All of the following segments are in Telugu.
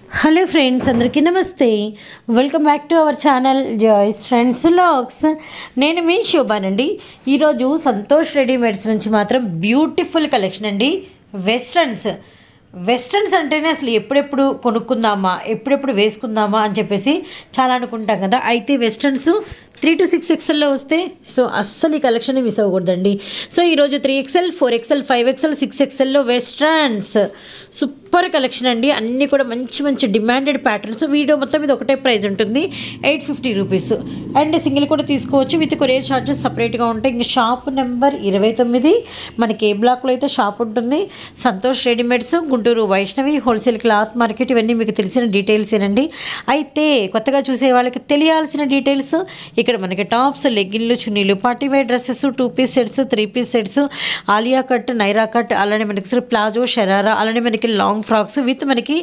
హలో ఫ్రెండ్స్, అందరికీ నమస్తే. Welcome back to our channel Joys friends vlogs. నేను మీ శోభానండి. ఈరోజు సంతోష్ రెడీమేడ్స్ నుంచి మాత్రం బ్యూటిఫుల్ కలెక్షన్ అండి. వెస్ట్రన్స్ అంటేనే అసలు ఎప్పుడెప్పుడు కొనుక్కుందామా, ఎప్పుడెప్పుడు వేసుకుందామా అని చెప్పేసి చాలా అనుకుంటాం కదా. అయితే వెస్ట్రన్స్ 3 to 6 XLలో వస్తే సో అస్సలు ఈ కలెక్షన్ మిస్ అవ్వకూడదండి. సో ఈరోజు 3XL, 4XL, 5XL, 6XLలో westerns super collection అండి. అన్నీ కూడా మంచి మంచి డిమాండెడ్ ప్యాటర్న్స్. వీడియో మొత్తం ఇది ఒకటే ప్రైస్ ఉంటుంది, 850 రూపీస్. అండ్ సింగిల్ కూడా తీసుకోవచ్చు, విత్ కొరియర్ ఛార్జెస్ సపరేట్గా ఉంటాయి. ఇంకా షాప్ నెంబర్ 29 మనకి ఏ బ్లాక్లో అయితే షాప్ ఉంటుంది. Santosh readymades, Guntur Vaishnavi wholesale cloth market. ఇవన్నీ మీకు తెలిసిన డీటెయిల్స్ ఏనండి. అయితే కొత్తగా చూసే వాళ్ళకి తెలియాల్సిన డీటెయిల్స్, ఇక్కడ మనకి టాప్స్, లెగ్గిన్లు, చున్నీలు, party wear dresses, 2 piece sets, 3 piece sets, Alia cut, Naira cut, అలానే మనకి ప్లాజో, షరారా, అలానే మనకి లాంగ్ ఫ్రాక్స్ విత్ మనకి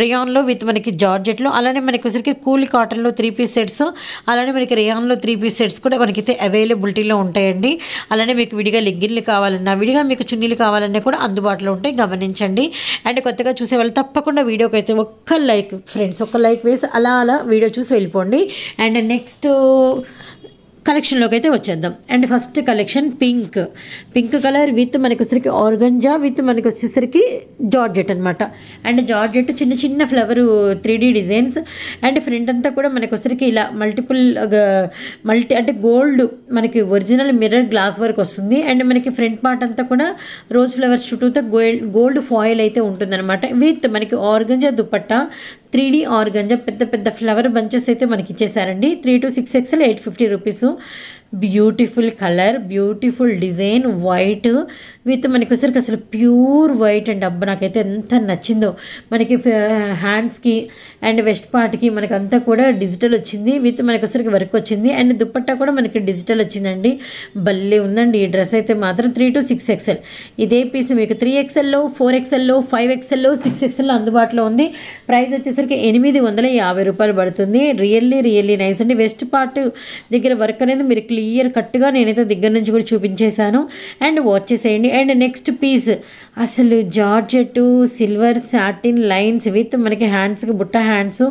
రియాన్లో, విత్ మనకి జార్జెట్లో, అలానే మనకి వచ్చరికి కూల్ కాటన్లో 3 పీస్ సెట్స్, అలానే మనకి రియాన్లో 3 పీస్ సెట్స్ కూడా మనకైతే అవైలబిలిటీలో ఉంటాయండి. అలానే మీకు విడిగా లెగ్గిన్లు కావాలన్నా, విడిగా మీకు చున్నీలు కావాలన్నా కూడా అందుబాటులో ఉంటాయి, గమనించండి. అండ్ కొత్తగా చూసే వాళ్ళు తప్పకుండా వీడియోకి అయితే ఒక్క లైక్ ఫ్రెండ్స్, ఒక్క లైక్ వేసి అలా వీడియో చూసి వెళ్ళిపోండి. అండ్ నెక్స్ట్ కలెక్షన్లోకి అయితే వచ్చేద్దాం. And first collection pink colour with మనకి వచ్చేసరికి ఆర్గంజా, విత్ మనకి వచ్చేసరికి జార్జెట్ అనమాట. అండ్ జార్జెట్ చిన్న చిన్న flower 3D designs. And front అంతా కూడా మనకి వచ్చేసరికి ఇలా మల్టీ అంటే గోల్డ్ మనకి ఒరిజినల్ మిర్రర్ గ్లాస్ వర్క్ వస్తుంది. అండ్ మనకి ఫ్రంట్ పార్ట్ అంతా కూడా రోజ్ ఫ్లవర్స్ చుట్టూతో గోల్డ్ ఫాయిల్ అయితే ఉంటుందన్నమాట. విత్ మనకి ఆర్గంజా దుపట్టా, 3D ఆర్గంజా, పెద్ద పెద్ద ఫ్లవర్ బంచెస్ అయితే మనకి ఇచ్చేసారండి. 3 to 6XL 850 rupees. Beautiful colour, beautiful design, white with మనకి వచ్చరికి అసలు ప్యూర్ వైట్ అండ్ అబ్బా నాకైతే ఎంత నచ్చిందో. మనకి హ్యాండ్స్కి అండ్ వెస్ట్ పార్ట్కి మనకి అంతా కూడా డిజిటల్ వచ్చింది, విత్ మనకి వచ్చరికి వర్క్ వచ్చింది. అండ్ దుపట్టా కూడా మనకి డిజిటల్ వచ్చిందండి. భలే ఉందండి ఈ డ్రెస్ అయితే మాత్రం. 3 to 6XL ఇదే పీస్ మీకు 3XLలో, 4XLలో, 5XLలో, 6XLలో అందుబాటులో ఉంది. ప్రైస్ వచ్చేసరికి 850 రూపాయలు పడుతుంది. రియల్లీ నైస్ అండి. వెస్ట్ పార్ట్ దగ్గర వర్క్ అనేది మీరు క్లియర్ కట్గా నేనైతే దగ్గర నుంచి కూడా చూపించేశాను. అండ్ వాచ్ చేసేయండి. అండ్ నెక్స్ట్ పీస్ అసలు georgette silver satin lines with మనకి హ్యాండ్స్కి బుట్ట హ్యాండ్స్.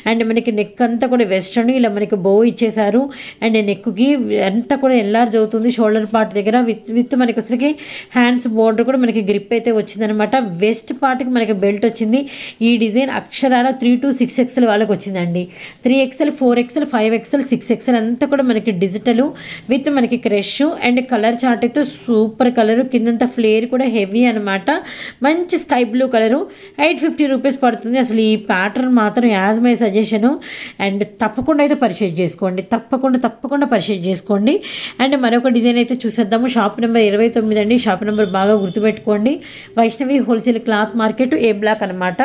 అండ్ మనకి నెక్ అంతా కూడా వెస్ట్రన్ ఇలా మనకి బో ఇచ్చేసారు. అండ్ నెక్కి అంతా కూడా ఎన్లార్జ్ అవుతుంది షోల్డర్ పార్ట్ దగ్గర. విత్ మనకి వచ్చరికి హ్యాండ్స్ బోర్డర్ కూడా మనకి గ్రిప్ అయితే వచ్చిందనమాట. వెస్ట్ పార్ట్కి మనకి బెల్ట్ వచ్చింది. ఈ డిజైన్ అక్షరాల 3 to 6XL వాళ్ళకి వచ్చిందండి. 3XL, 4XL, 5XL, 6XL అంతా కూడా మనకి డిజిటల్ విత్ మనకి క్రష్. అండ్ కలర్ చార్ట్ అయితే సూపర్ కలరు, కిందంతా ఫ్లేర్ కూడా హెవీ అనమాట. మంచి స్కై బ్లూ కలరు. 850 రూపీస్ పడుతుంది. అసలు ఈ ప్యాటర్న్ మాత్రం యాజ్ మై సజెషను. అండ్ తప్పకుండా అయితే పర్చేజ్ చేసుకోండి, తప్పకుండా పర్చేజ్ చేసుకోండి. అండ్ మరొక డిజైన్ అయితే చూసేద్దాము. షాప్ నెంబర్ 29 అండి. షాప్ నెంబర్ బాగా గుర్తుపెట్టుకోండి. వైష్ణవి హోల్సేల్ క్లాత్ మార్కెట్, ఏ బ్లాక్ అనమాట.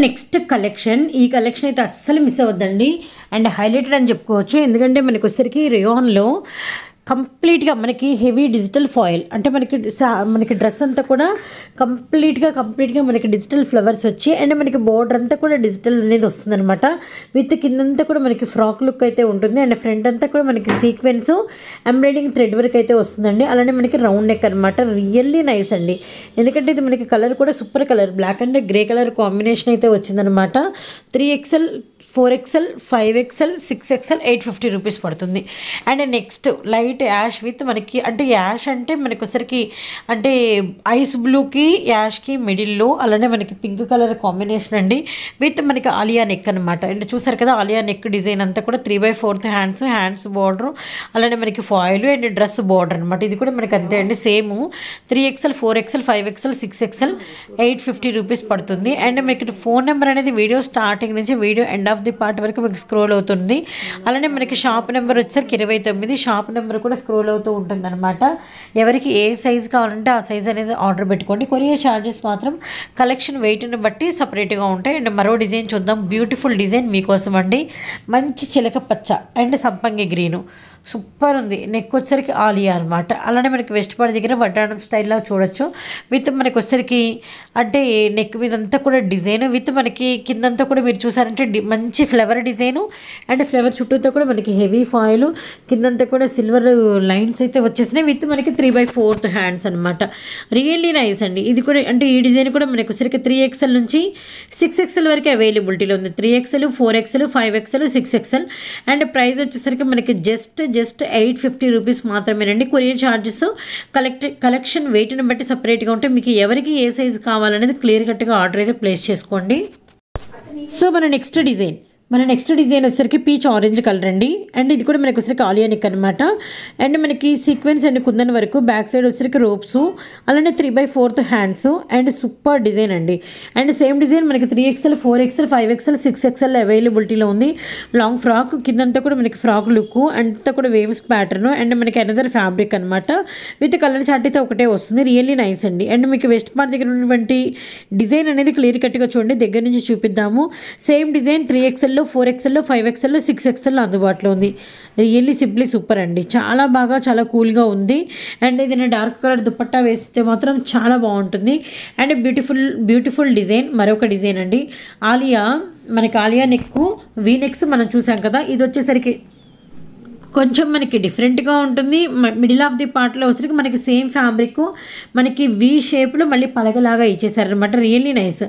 నెక్స్ట్ కలెక్షన్, ఈ కలెక్షన్ అయితే అస్సలు మిస్ అవ్వద్దండి. అండ్ హైలైటెడ్ అని చెప్పుకోవచ్చు, ఎందుకంటే మనకి వచ్చేసరికి రేయాన్లో కంప్లీట్గా మనకి హెవీ డిజిటల్ ఫాయిల్ అంటే మనకి డ్రెస్ అంతా కూడా కంప్లీట్గా మనకి డిజిటల్ ఫ్లవర్స్ వచ్చి అండ్ మనకి బోర్డర్ అంతా కూడా డిజిటల్ అనేది వస్తుందన్నమాట. విత్ కిందంతా కూడా మనకి ఫ్రాక్ లుక్ అయితే ఉంటుంది. అండ్ ఫ్రంట్ అంతా కూడా మనకి సీక్వెన్స్ ఎంబ్రాయిడింగ్ థ్రెడ్ వర్క్ అయితే వస్తుందండి. అలానే మనకి రౌండ్ నెక్ అనమాట. రియల్లీ నైస్ అండి. ఎందుకంటే ఇది మనకి కలర్ కూడా super colour, black and grey colour combination అయితే వచ్చిందనమాట. 3XL, 4XL, 5XL, 6XL 850 rupees పడుతుంది. And next light ash with మనకి అంటే యాష్ అంటే మనకి వచ్చరికి అంటే ఐస్ బ్లూకి యాష్కి మిడిల్లో, అలానే మనకి పింక్ కలర్ కాంబినేషన్ అండి. విత్ మనకి ఆలియా నెక్ అనమాట. అండ్ చూసారు కదా ఆలియా నెక్ డిజైన్ అంతా కూడా 3/4 హ్యాండ్స్ బోర్డర్, అలానే మనకి ఫాయిల్ అండ్ డ్రెస్ బోర్డర్ అనమాట. ఇది కూడా మనకి అంతే అండి, same 3XL, 4XL, 5XL, 6XL 850 rupees పడుతుంది. అండ్ మీకు ఫోన్ నెంబర్ అనేది వీడియో స్టార్టింగ్ నుంచి video end of the part వరకు మీకు స్క్రోల్ అవుతుంది. అలానే మనకి షాప్ నెంబర్ వచ్చేసరికి 29, షాప్ నెంబర్ కూడా స్క్రోల్ అవుతూ ఉంటుంది అనమాట. ఎవరికి ఏ సైజ్ కావాలంటే ఆ సైజ్ అనేది ఆర్డర్ పెట్టుకోండి. కొరియర్ ఛార్జెస్ మాత్రం కలెక్షన్ వెయిట్ని బట్టి సపరేట్గా ఉంటాయి. అండ్ మరో డిజైన్ చూద్దాం. బ్యూటిఫుల్ డిజైన్ మీకోసం అండి. మంచి చిలక పచ్చ అండ్ సంపంగి గ్రీను, సూపర్ ఉంది. నెక్ వచ్చేసరికి ఆలియా అనమాట. అలానే మనకి వెస్ట్ పార్ట్ దగ్గర వడ్డాణం స్టైల్లో చూడొచ్చు. విత్ మనకి వచ్చేసరికి అంటే నెక్ మీద అంతా కూడా డిజైన్ విత్ మనకి కిందంతా కూడా మీరు చూసారంటే మంచి ఫ్లవర్ డిజైను అండ్ ఫ్లవర్ చుట్టూతో కూడా మనకి హెవీ ఫాయిల్ కిందంతా కూడా సిల్వర్ లైన్స్ అయితే వచ్చేసినాయి విత్ మనకి 3/4 హ్యాండ్స్ అనమాట. రియల్లీ నైస్ అండి. ఇది కూడా అంటే ఈ డిజైన్ కూడా మనకి వచ్చేసరికి 3XL నుంచి 6XL వరకు అవైలబిలిటీలో ఉంది. 3XL, 4XL, 5XL, 6XL and price వచ్చేసరికి మనకి జస్ట్ 850 రూపీస్ మాత్రమేనండి. కొరియర్ ఛార్జెస్ కలెక్షన్ వెయిట్ని బట్టి సపరేట్గా ఉంటే మీకు ఎవరికి ఏ సైజు కావాలనేది క్లియర్ కట్గా ఆర్డర్ అయితే ప్లేస్ చేసుకోండి. సో మన నెక్స్ట్ డిజైన్ వచ్చేసరికి పీచ్ ఆరెంజ్ కలర్ అండి. అండ్ ఇది కూడా మనకి వచ్చేసరికి ఆలియా నెక్ అనమాట. అండ్ మనకి సీక్వెన్స్ అండ్ కుందన్ వరకు బ్యాక్ సైడ్ వచ్చేసరికి రోప్స్ అలానే 3/4 హ్యాండ్స్ అండ్ సూపర్ డిజైన్ అండి. అండ్ సేమ్ డిజైన్ మనకి 3XL, 4XL, 5XL, 6XL అవైలబిలిటీలో ఉంది. లాంగ్ ఫ్రాక్ కిందంతా కూడా మనకి ఫ్రాక్ లుక్ అంతా కూడా వేవ్స్ ప్యాటర్న్ అండ్ మనకి అనదర్ ఫ్యాబ్రిక్ అనమాట. విత్ కలర్ చార్ట్ అయితే ఒకటే వస్తుంది. రియల్లీ నైస్ అండి. అండ్ మీకు వెస్ట్ పార్ట్ దగ్గర ఉన్నటువంటి డిజైన్ అనేది క్లియర్ కట్గా చూడండి. దగ్గర నుంచి చూపిద్దాము. Same design 3XL, 4XL, 5XL, 6XL అందుబాటులో ఉంది. రియల్లీ సింప్లీ సూపర్ అండి. చాలా బాగా చాలా కూల్గా ఉంది. అండ్ ఏదైనా డార్క్ కలర్ దుపట్టా వేస్తే మాత్రం చాలా బాగుంటుంది. And beautiful design. మరొక డిజైన్ అండి మనకి ఆలియా నెక్ వీ నెక్స్ మనం చూసాం కదా. ఇది వచ్చేసరికి కొంచెం మనకి డిఫరెంట్గా ఉంటుంది. మిడిల్ ఆఫ్ ది పార్ట్లో వచ్చరికి మనకి సేమ్ ఫ్యాబ్రిక్ మనకి వీ షేప్లో మళ్ళీ పలగలాగా ఇచ్చేసారనమాట. Really nice.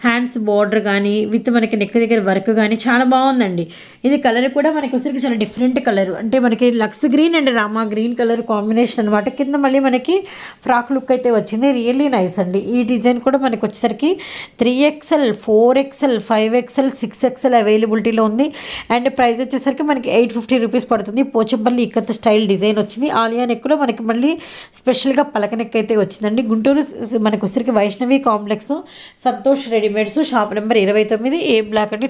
హ్యాండ్స్ బార్డర్ కానీ విత్ మనకి నెక్ దగ్గర వర్క్ కానీ చాలా బాగుందండి. ఇది కలర్ కూడా మనకి వచ్చరికి చాలా డిఫరెంట్ కలర్ అంటే మనకి lux green and Rama green colour combination అనమాట. కింద మళ్ళీ మనకి ఫ్రాక్ లుక్ అయితే వచ్చింది. రియల్లీ నైస్ అండి. ఈ డిజైన్ కూడా మనకి వచ్చేసరికి 3XL, 4XL, 5XL, 6XL అవైలబిలిటీలో ఉంది. అండ్ ప్రైస్ వచ్చేసరికి మనకి 850 రూపీస్ పడుతుంది. పోచంపల్లి ఇక్కత్ స్టైల్ డిజైన్ వచ్చింది. ఆలియా నెక్లో మనకి మళ్ళీ స్పెషల్గా పలక నెక్ అయితే వచ్చిందండి. గుంటూరు మనకు వచ్చరికి Vaishnavi complex Santosh readymades shop number 29 A block అండి.